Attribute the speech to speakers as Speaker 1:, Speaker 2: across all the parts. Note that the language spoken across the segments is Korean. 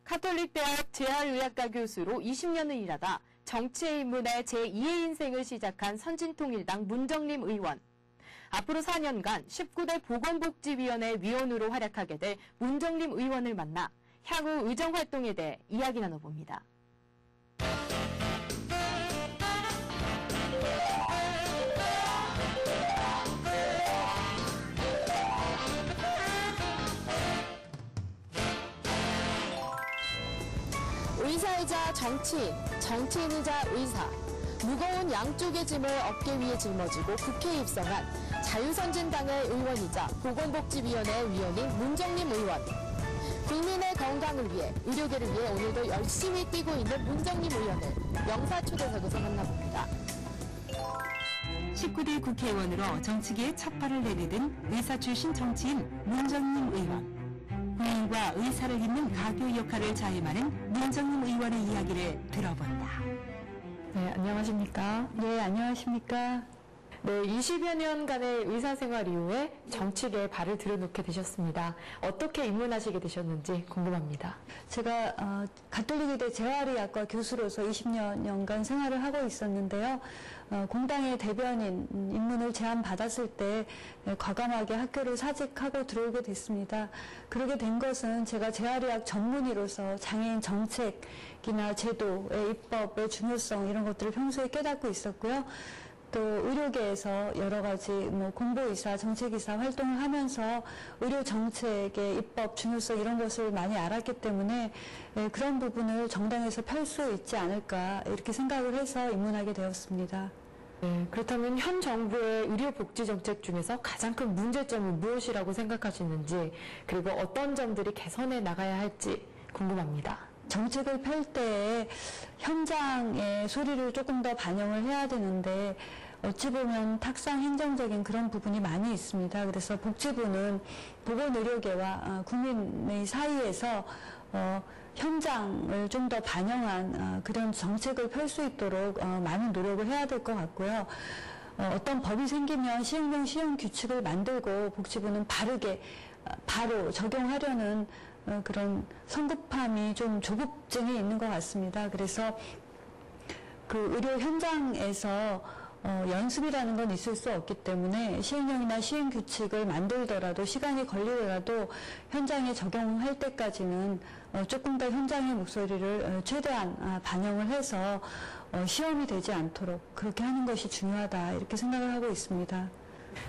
Speaker 1: 가톨릭대학 재활의학과 교수로 20년을 일하다 정치에 입문해 제2의 인생을 시작한 선진통일당 문정림 의원. 앞으로 4년간 19대 보건복지위원회 위원으로 활약하게 될 문정림 의원을 만나 향후 의정활동에 대해 이야기 나눠봅니다. 의사이자 정치인, 정치인이자 의사. 무거운 양쪽의 짐을 어깨 위에 짊어지고 국회에 입성한 자유선진당의 의원이자 보건복지위원회 위원인 문정림 의원. 국민의 건강을 위해, 의료계를 위해 오늘도 열심히 뛰고 있는 문정림 의원을 영사초대석에서 만나봅니다.
Speaker 2: 19대 국회의원으로 정치계에 첫 발을 내디딘 의사 출신 정치인 문정림 의원. 국민과 의사를 잇는 가교 역할을 자임하는 문정림 의원의 이야기를 들어본다.
Speaker 1: 네, 안녕하십니까?
Speaker 3: 네, 안녕하십니까?
Speaker 1: 네, 20여 년간의 의사생활 이후에 정치계에 발을 들여놓게 되셨습니다. 어떻게 입문하시게 되셨는지 궁금합니다.
Speaker 3: 제가 가톨릭의대 재활의학과 교수로서 20년간 생활을 하고 있었는데요. 공당의 대변인 입문을 제안받았을 때 과감하게 학교를 사직하고 들어오게 됐습니다. 그러게 된 것은 제가 재활의학 전문의로서 장애인 정책이나 제도의 입법의 중요성 이런 것들을 평소에 깨닫고 있었고요. 또 의료계에서 여러 가지 공보이사, 정책이사 활동을 하면서 의료 정책의 입법 중요성 이런 것을 많이 알았기 때문에 그런 부분을 정당에서 펼 수 있지 않을까 이렇게 생각을 해서 입문하게 되었습니다.
Speaker 1: 네, 그렇다면 현 정부의 의료복지정책 중에서 가장 큰 문제점은 무엇이라고 생각하시는지, 그리고 어떤 점들이 개선해 나가야 할지 궁금합니다.
Speaker 3: 정책을 펼 때에 현장의 소리를 조금 더 반영을 해야 되는데 어찌 보면 탁상 행정적인 그런 부분이 많이 있습니다. 그래서 복지부는 보건의료계와 국민의 사이에서 현장을 좀 더 반영한 그런 정책을 펼 수 있도록 많은 노력을 해야 될 것 같고요. 어떤 법이 생기면 시행령 시행규칙을 만들고 복지부는 바르게 바로 적용하려는 그런 성급함이 좀 조급증이 있는 것 같습니다. 그래서 그 의료 현장에서 연습이라는 건 있을 수 없기 때문에 시행령이나 시행규칙을 만들더라도 시간이 걸리더라도 현장에 적용할 때까지는 조금 더 현장의 목소리를 최대한 반영을 해서 시험이 되지 않도록 그렇게 하는 것이 중요하다 이렇게 생각을 하고 있습니다.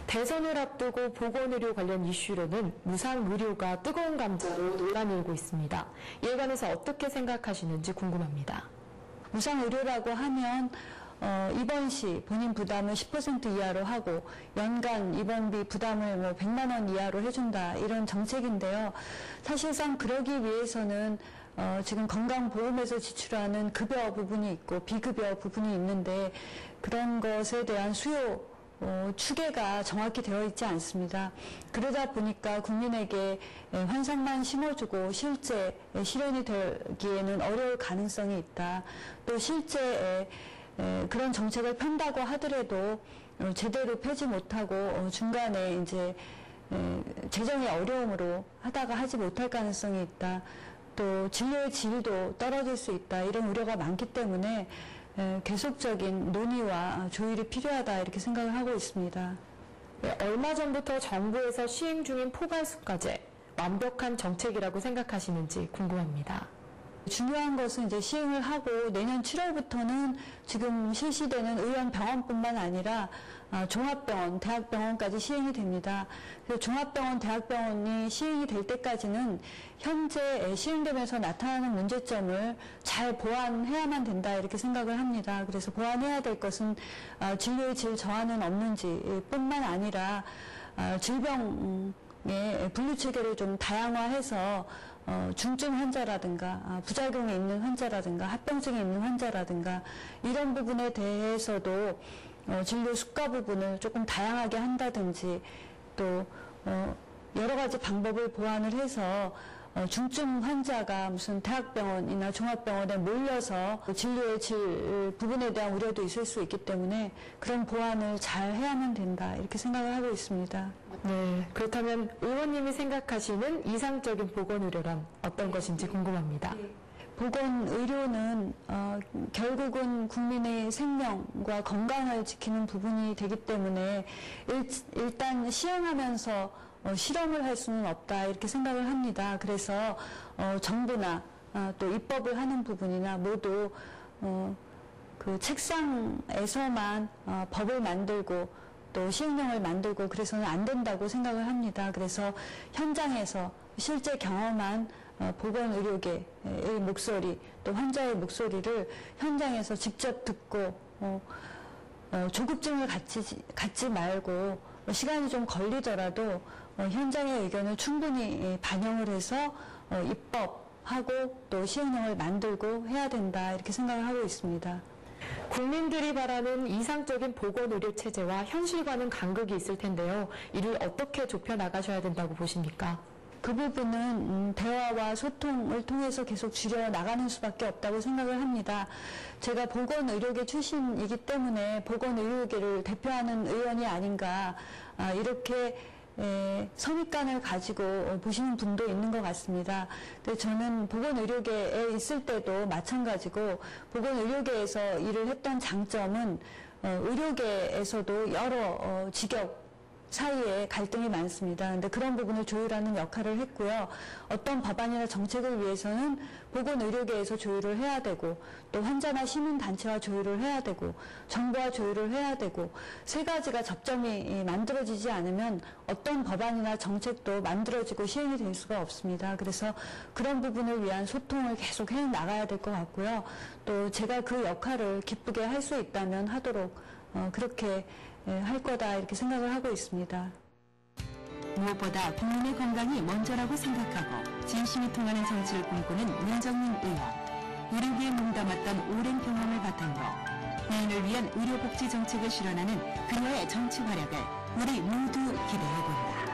Speaker 1: 대선을 앞두고 보건의료 관련 이슈로는 무상의료가 뜨거운 감자로 논란이 일고 있습니다. 이에 관해서 어떻게 생각하시는지 궁금합니다.
Speaker 3: 무상의료라고 하면 입원 시 본인 부담을 10% 이하로 하고 연간 입원비 부담을 100만 원 이하로 해준다 이런 정책인데요. 사실상 그러기 위해서는 지금 건강보험에서 지출하는 급여 부분이 있고 비급여 부분이 있는데 그런 것에 대한 수요 추계가 정확히 되어 있지 않습니다. 그러다 보니까 국민에게 환상만 심어주고 실제 실현이 되기에는 어려울 가능성이 있다. 또 실제 그런 정책을 편다고 하더라도 제대로 펴지 못하고 중간에 이제 재정의 어려움으로 하다가 하지 못할 가능성이 있다. 또 진료의 질도 떨어질 수 있다. 이런 우려가 많기 때문에 계속적인 논의와 조율이 필요하다 이렇게 생각을 하고 있습니다.
Speaker 1: 네, 얼마 전부터 정부에서 시행 중인 포괄수가제 완벽한 정책이라고 생각하시는지 궁금합니다.
Speaker 3: 중요한 것은 이제 시행을 하고 내년 7월부터는 지금 실시되는 의원병원뿐만 아니라 종합병원, 대학병원까지 시행이 됩니다. 그래서 종합병원, 대학병원이 시행이 될 때까지는 현재 시행되면서 나타나는 문제점을 잘 보완해야만 된다 이렇게 생각을 합니다. 그래서 보완해야 될 것은 진료의 질 저하는 없는지 뿐만 아니라 질병의 분류 체계를 좀 다양화해서 중증 환자라든가 부작용이 있는 환자라든가 합병증이 있는 환자라든가 이런 부분에 대해서도 진료 수가 부분을 조금 다양하게 한다든지 또 여러 가지 방법을 보완을 해서 중증 환자가 무슨 대학병원이나 종합병원에 몰려서 진료의 질 부분에 대한 우려도 있을 수 있기 때문에 그런 보완을 잘 해야만 된다 이렇게 생각을 하고 있습니다.
Speaker 1: 네, 그렇다면 의원님이 생각하시는 이상적인 보건의료란 어떤 것인지 궁금합니다.
Speaker 3: 보건의료는 결국은 국민의 생명과 건강을 지키는 부분이 되기 때문에 일단 시행하면서 실험을 할 수는 없다 이렇게 생각을 합니다. 그래서 정부나 또 입법을 하는 부분이나 모두 그 책상에서만 법을 만들고 또 시행령을 만들고 그래서는 안 된다고 생각을 합니다. 그래서 현장에서 실제 경험한 보건의료계의 목소리 또 환자의 목소리를 현장에서 직접 듣고 조급증을 갖지 말고 시간이 좀 걸리더라도 현장의 의견을 충분히 반영을 해서 입법하고 또 시행령을 만들고 해야 된다 이렇게 생각을 하고 있습니다.
Speaker 1: 국민들이 바라는 이상적인 보건의료 체제와 현실과는 간극이 있을 텐데요. 이를 어떻게 좁혀 나가셔야 된다고 보십니까?
Speaker 3: 그 부분은 대화와 소통을 통해서 계속 줄여 나가는 수밖에 없다고 생각을 합니다. 제가 보건의료계 출신이기 때문에 보건의료계를 대표하는 의원이 아닌가 이렇게 선입관을 가지고 보시는 분도 있는 것 같습니다. 근데 저는 보건의료계에 있을 때도 마찬가지고 보건의료계에서 일을 했던 장점은 의료계에서도 여러 직역 사이에 갈등이 많습니다. 그런데 그런 부분을 조율하는 역할을 했고요. 어떤 법안이나 정책을 위해서는 보건의료계에서 조율을 해야 되고 또 환자나 시민단체와 조율을 해야 되고 정부와 조율을 해야 되고 세 가지가 접점이 만들어지지 않으면 어떤 법안이나 정책도 만들어지고 시행이 될 수가 없습니다. 그래서 그런 부분을 위한 소통을 계속 해 나가야 될 것 같고요. 또 제가 그 역할을 기쁘게 할 수 있다면 하도록 그렇게 할 거다 이렇게 생각을 하고 있습니다.
Speaker 2: 무엇보다 국민의 건강이 먼저라고 생각하고 진심이 통하는 정치를 꿈꾸는 문정민 의원. 의료계에 몸담았던 오랜 경험을 바탕으로 국민을 위한 의료복지 정책을 실현하는 그녀의 정치 활약을 우리 모두 기대해본다.